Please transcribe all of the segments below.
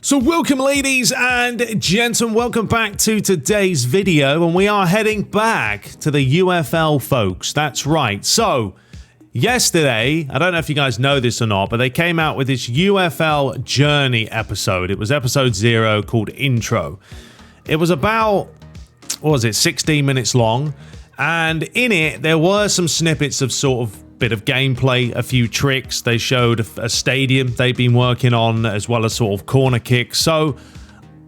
So welcome ladies and gentlemen, welcome back to today's video, and we are heading back to the UFL, folks. That's right. So yesterday, I don't know if you guys know this or not, but they came out with this UFL Journey episode. It was episode 0 called Intro. It was about, what was it, 16 minutes long, and in it there were some snippets of sort of bit of gameplay, a few tricks. They showed a stadium they've been working on, as well as sort of corner kicks. So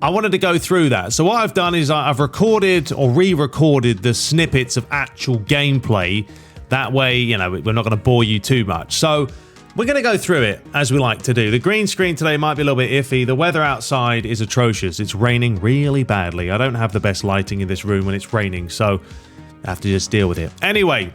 I wanted to go through that. So what I've done is I've recorded or re-recorded the snippets of actual gameplay. That way, you know, we're not going to bore you too much. So we're going to go through it as we like to do. The green screen today might be a little bit iffy. The weather outside is atrocious. It's raining really badly. I don't have the best lighting in this room when it's raining, so I have to just deal with it. Anyway,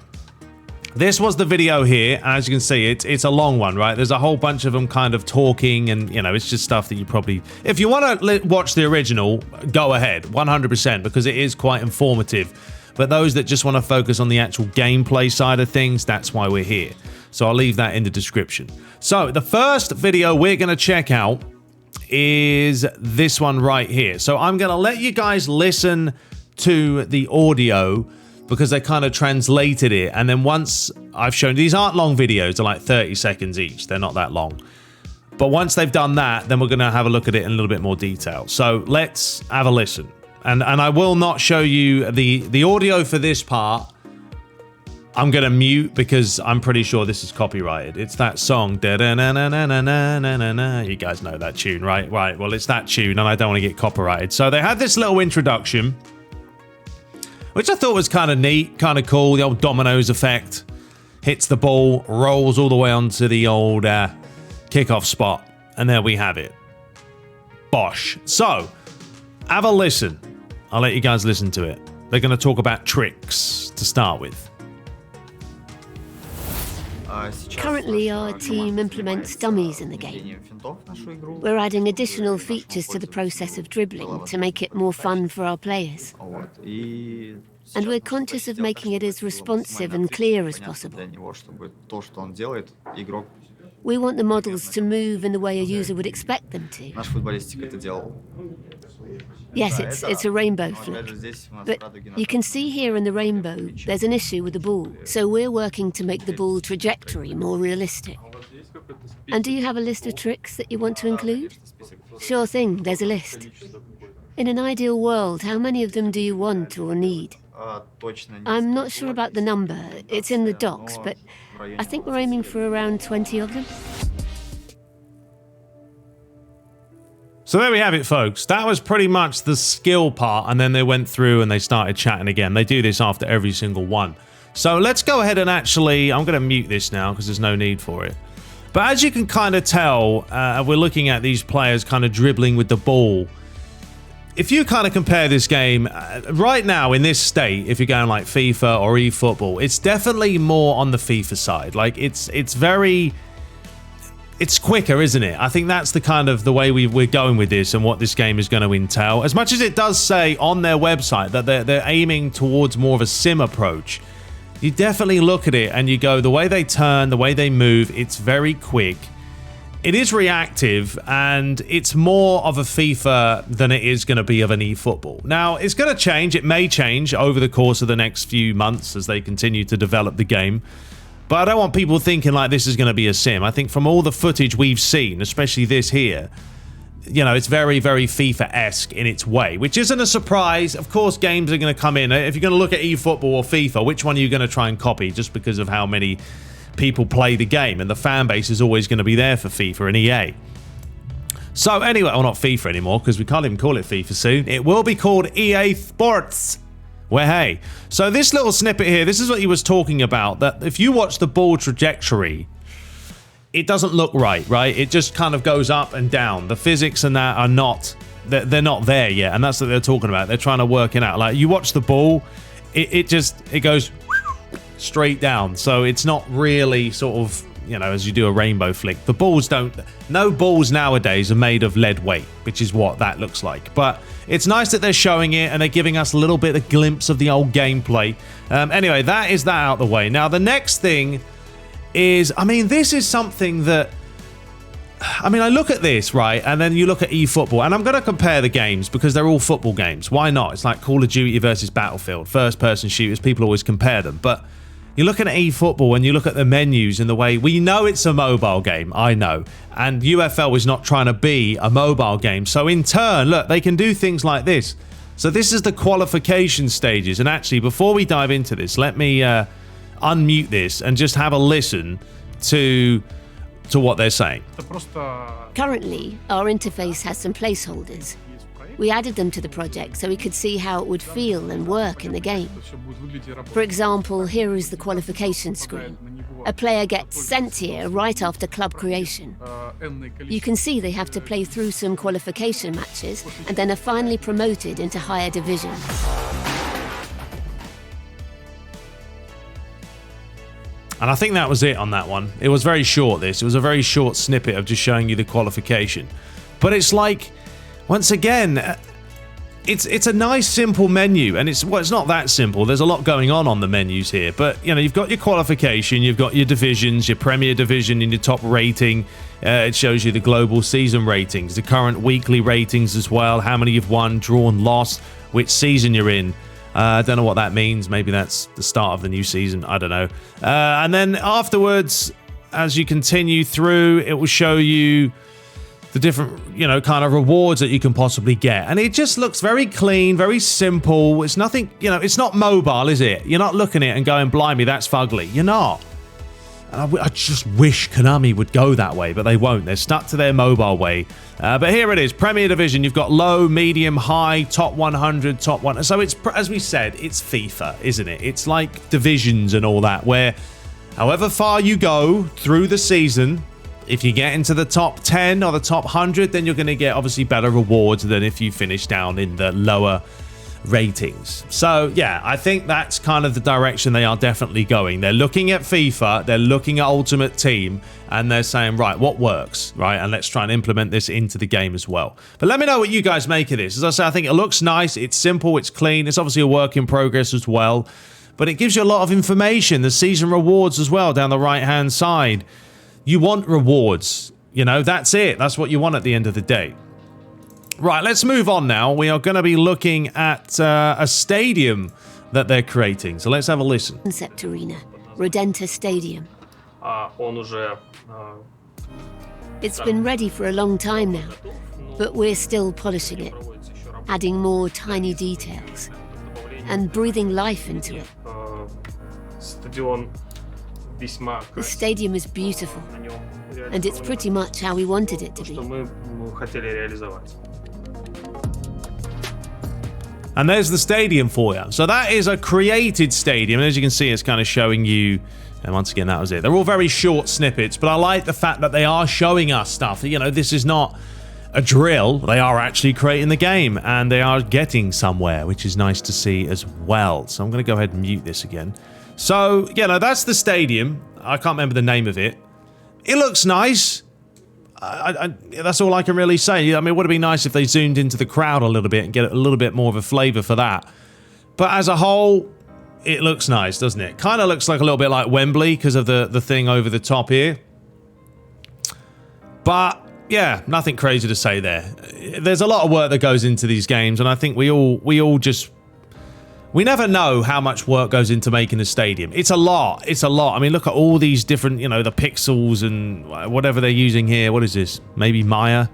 this was the video here, and as you can see, it's a long one, right? There's a whole bunch of them kind of talking, and, you know, it's just stuff that you probably... If you want to watch the original, go ahead, 100%, because it is quite informative. But those that just want to focus on the actual gameplay side of things, that's why we're here. So I'll leave that in the description. So the first video we're going to check out is this one right here. So I'm going to let you guys listen to the audio, because they kind of translated it, and then once I've shown, these aren't long videos, they're like 30 seconds each, they're not that long, but once they've done that, then we're going to have a look at it in a little bit more detail. So let's have a listen, and I will not show you the audio for this part. I'm going to mute because I'm pretty sure this is copyrighted. It's that song, you guys know that tune, right? Well, it's that tune, and I don't want to get copyrighted. So they had this little introduction, which I thought was kind of neat, kind of cool. The old dominoes effect. Hits the ball, rolls all the way onto the old kickoff spot. And there we have it. Bosh. So, have a listen. I'll let you guys listen to it. They're going to talk about tricks to start with. Currently, our team implements dummies in the game. We're adding additional features to the process of dribbling to make it more fun for our players. And we're conscious of making it as responsive and clear as possible. We want the models to move in the way a user would expect them to. Yes, it's a rainbow flick. But you can see here in the rainbow, there's an issue with the ball. So we're working to make the ball trajectory more realistic. And do you have a list of tricks that you want to include? Sure thing, there's a list. In an ideal world, how many of them do you want or need? I'm not sure about the number. It's in the docs, but I think we're aiming for around 20 of them. So there we have it, folks. That was pretty much the skill part, and then they went through and they started chatting again. They do this after every single one. So let's go ahead and actually... I'm going to mute this now because there's no need for it. But as you can kind of tell, we're looking at these players kind of dribbling with the ball. If you kind of compare this game, right now in this state, if you're going like FIFA or eFootball, it's definitely more on the FIFA side. Like, it's very... It's quicker, isn't it? I think that's the kind of the way we're going with this and what this game is going to entail. As much as it does say on their website that they're aiming towards more of a sim approach, you definitely look at it and you go, the way they turn, the way they move, it's very quick. It is reactive, and it's more of a FIFA than it is going to be of an eFootball. Now, it's going to change. It may change over the course of the next few months as they continue to develop the game. But I don't want people thinking like this is going to be a sim. I think from all the footage we've seen, especially this here, you know, it's very, very FIFA-esque in its way, which isn't a surprise. Of course, games are going to come in. If you're going to look at eFootball or FIFA, which one are you going to try and copy just because of how many people play the game? And the fan base is always going to be there for FIFA and EA. So anyway, well, not FIFA anymore, because we can't even call it FIFA soon. It will be called EA Sports. Well, hey, so this little snippet here, this is what he was talking about, that if you watch the ball trajectory, it doesn't look right? It just kind of goes up and down. The physics and that are not, they're not there yet, and that's what they're talking about. They're trying to work it out. Like, you watch the ball, it goes straight down, so it's not really sort of, you know, as you do a rainbow flick. The balls no balls nowadays are made of lead weight, which is what that looks like. But it's nice that they're showing it and they're giving us a little bit of glimpse of the old gameplay. Anyway, that is that out the way. Now, the next thing is, I mean, this is something that I mean, I look at this, right, and then you look at eFootball, and I'm going to compare the games because they're all football games. Why not? It's like Call of Duty versus Battlefield. First-person shooters, people always compare them. But you're looking at eFootball and you look at the menus and the way... We know it's a mobile game, I know. And UFL is not trying to be a mobile game. So in turn, look, they can do things like this. So this is the qualification stages. And actually, before we dive into this, let me unmute this and just have a listen to what they're saying. Currently, our interface has some placeholders. We added them to the project so we could see how it would feel and work in the game. For example, here is the qualification screen. A player gets sent here right after club creation. You can see they have to play through some qualification matches and then are finally promoted into higher divisions. And I think that was it on that one. It was very short, this. It was a very short snippet of just showing you the qualification. But it's like, once again, it's a nice, simple menu. And it's not that simple. There's a lot going on the menus here. But, you know, you've got your qualification, you've got your divisions, your Premier Division and your top rating. It shows you the global season ratings, the current weekly ratings as well, how many you've won, drawn, lost, which season you're in. I don't know what that means. Maybe that's the start of the new season. I don't know. And then afterwards, as you continue through, it will show you the different, you know, kind of rewards that you can possibly get. And it just looks very clean, very simple. It's nothing, you know, it's not mobile, is it? You're not looking at it and going, blimey, that's fugly. You're not. And I just wish Konami would go that way, but they won't. They're stuck to their mobile way. But here it is, Premier Division. You've got low, medium, high, top 100, top 1. So it's, as we said, it's FIFA, isn't it? It's like divisions and all that, where however far you go through the season, if you get into the top 10 or the top 100, then you're going to get obviously better rewards than if you finish down in the lower ratings. So yeah, I think that's kind of the direction they are definitely going. They're looking at FIFA, they're looking at Ultimate Team, and they're saying, right, what works, right? And let's try and implement this into the game as well. But let me know what you guys make of this. As I say, I think it looks nice, it's simple, it's clean, it's obviously a work in progress as well, but it gives you a lot of information. The season rewards as well down the right-hand side. You want rewards, you know, that's it. That's what you want at the end of the day. Right, let's move on now. We are going to be looking at a stadium that they're creating. So let's have a listen. Concept Arena, Rodenta Stadium. It's been ready for a long time now, but we're still polishing it, adding more tiny details, and breathing life into it. The stadium is beautiful, and it's pretty much how we wanted it to be. And there's the stadium for you. So that is a created stadium. And as you can see, it's kind of showing you... And once again, that was it. They're all very short snippets, but I like the fact that they are showing us stuff. You know, this is not a drill. They are actually creating the game, and they are getting somewhere, which is nice to see as well. So I'm going to go ahead and mute this again. So, you know, that's the stadium. I can't remember the name of it. It looks nice. That's all I can really say. I mean, it would have been nice if they zoomed into the crowd a little bit and get a little bit more of a flavor for that. But as a whole, it looks nice, doesn't it? Kind of looks like a little bit like Wembley because of the thing over the top here. But yeah, nothing crazy to say there. There's a lot of work that goes into these games, and I think we all just... We never know how much work goes into making a stadium. It's a lot. It's a lot. I mean, look at all these different, you know, the pixels and whatever they're using here. What is this? Maybe Maya?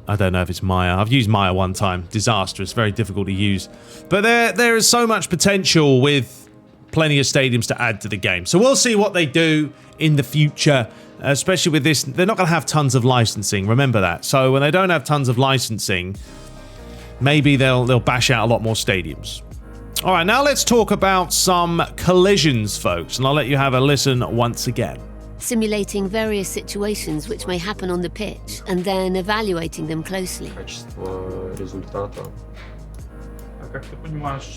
I don't know if it's Maya. I've used Maya one time. Disastrous. Very difficult to use. But there is so much potential with plenty of stadiums to add to the game. So we'll see what they do in the future, especially with this. They're not going to have tons of licensing. Remember that. So when they don't have tons of licensing, maybe they'll bash out a lot more stadiums. All right, now let's talk about some collisions, folks, and I'll let you have a listen once again. Simulating various situations which may happen on the pitch and then evaluating them closely.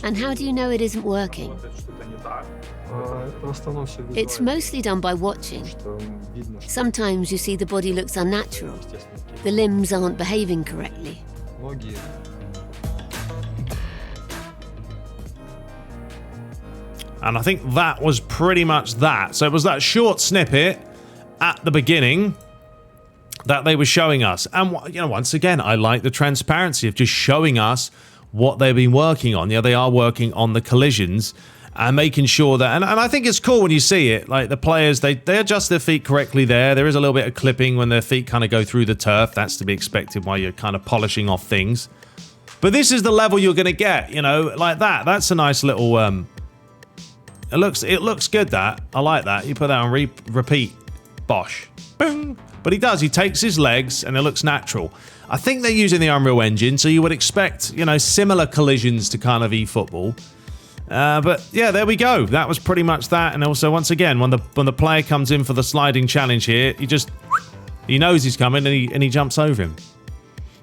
And how do you know it isn't working? It's mostly done by watching. Sometimes you see the body looks unnatural. The limbs aren't behaving correctly. And I think that was pretty much that. So it was that short snippet at the beginning. that they were showing us. And, you know, once again, I like the transparency of just showing us what they've been working on. Yeah, they are working on the collisions and making sure that, and I think it's cool when you see it, like the players, they adjust their feet correctly there. There is a little bit of clipping when their feet kind of go through the turf. That's to be expected while you're kind of polishing off things. But this is the level you're going to get, you know, like that. That's a nice little, it looks good, that. I like that. You put that on repeat. Bosh. Boom. But he does. He takes his legs and it looks natural. I think they're using the Unreal Engine, so you would expect, you know, similar collisions to kind of eFootball. But yeah, there we go. That was pretty much that. And also, once again, when the player comes in for the sliding challenge here, he knows he's coming and he jumps over him.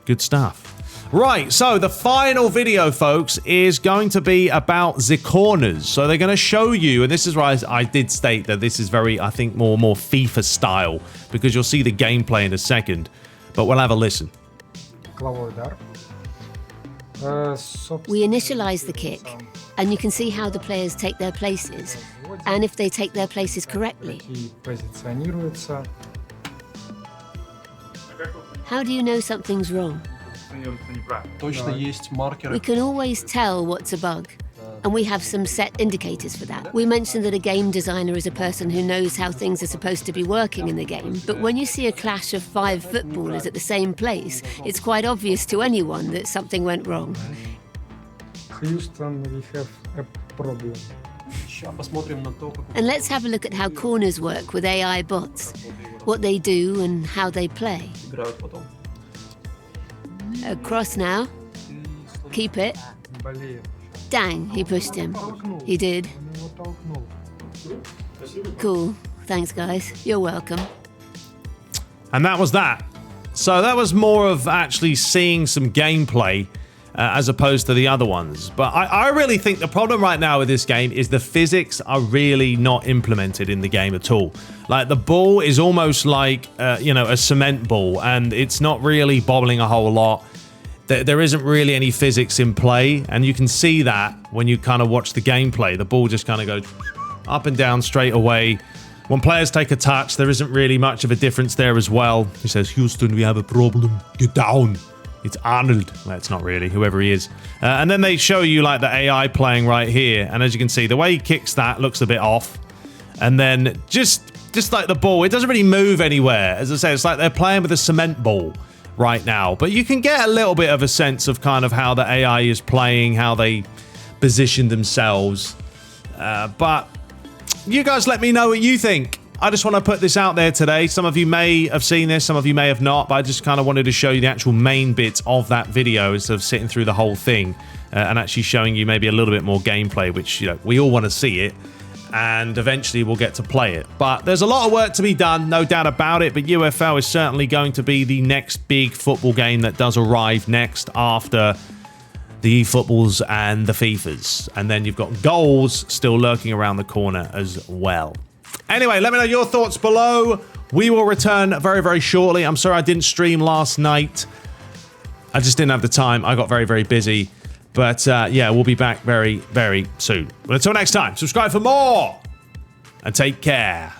Good stuff. Right, so the final video, folks, is going to be about the corners. So they're going to show you, and this is where I did state that this is very, I think, more FIFA style, because you'll see the gameplay in a second. But we'll have a listen. We initialize the kick, and you can see how the players take their places, and if they take their places correctly. How do you know something's wrong? We can always tell what's a bug, and we have some set indicators for that. We mentioned that a game designer is a person who knows how things are supposed to be working in the game, but when you see a clash of 5 footballers at the same place, it's quite obvious to anyone that something went wrong. Houston, we have a problem. And let's have a look at how corners work with AI bots, what they do and how they play. Across now. Keep it. Dang, he pushed him. He did. Cool. Thanks, guys. You're welcome. And that was that. So that was more of actually seeing some gameplay as opposed to the other ones. But I really think the problem right now with this game is the physics are really not implemented in the game at all. Like, the ball is almost like, you know, a cement ball, and it's not really bobbling a whole lot. There isn't really any physics in play, and you can see that when you kind of watch the gameplay. The ball just kind of goes up and down straight away. When players take a touch, there isn't really much of a difference there as well. He says, Houston, we have a problem. Get down. It's Arnold. Well, it's not really, whoever he is. And then they show you, like, the AI playing right here. And as you can see, the way he kicks that looks a bit off. And then just like the ball, it doesn't really move anywhere. As I say, it's like they're playing with a cement ball right now. But you can get a little bit of a sense of kind of how the AI is playing, how they position themselves. But you guys let me know what you think. I just want to put this out there today. Some of you may have seen this, some of you may have not, but I just kind of wanted to show you the actual main bits of that video instead of sitting through the whole thing and actually showing you maybe a little bit more gameplay, which, you know, we all want to see it, and eventually we'll get to play it. But there's a lot of work to be done, no doubt about it, but UFL is certainly going to be the next big football game that does arrive next after the eFootballs and the FIFAs. And then you've got goals still lurking around the corner as well. Anyway, let me know your thoughts below. We will return very, very shortly. I'm sorry I didn't stream last night. I just didn't have the time. I got very, very busy. But yeah, we'll be back very, very soon. But until next time, subscribe for more and take care.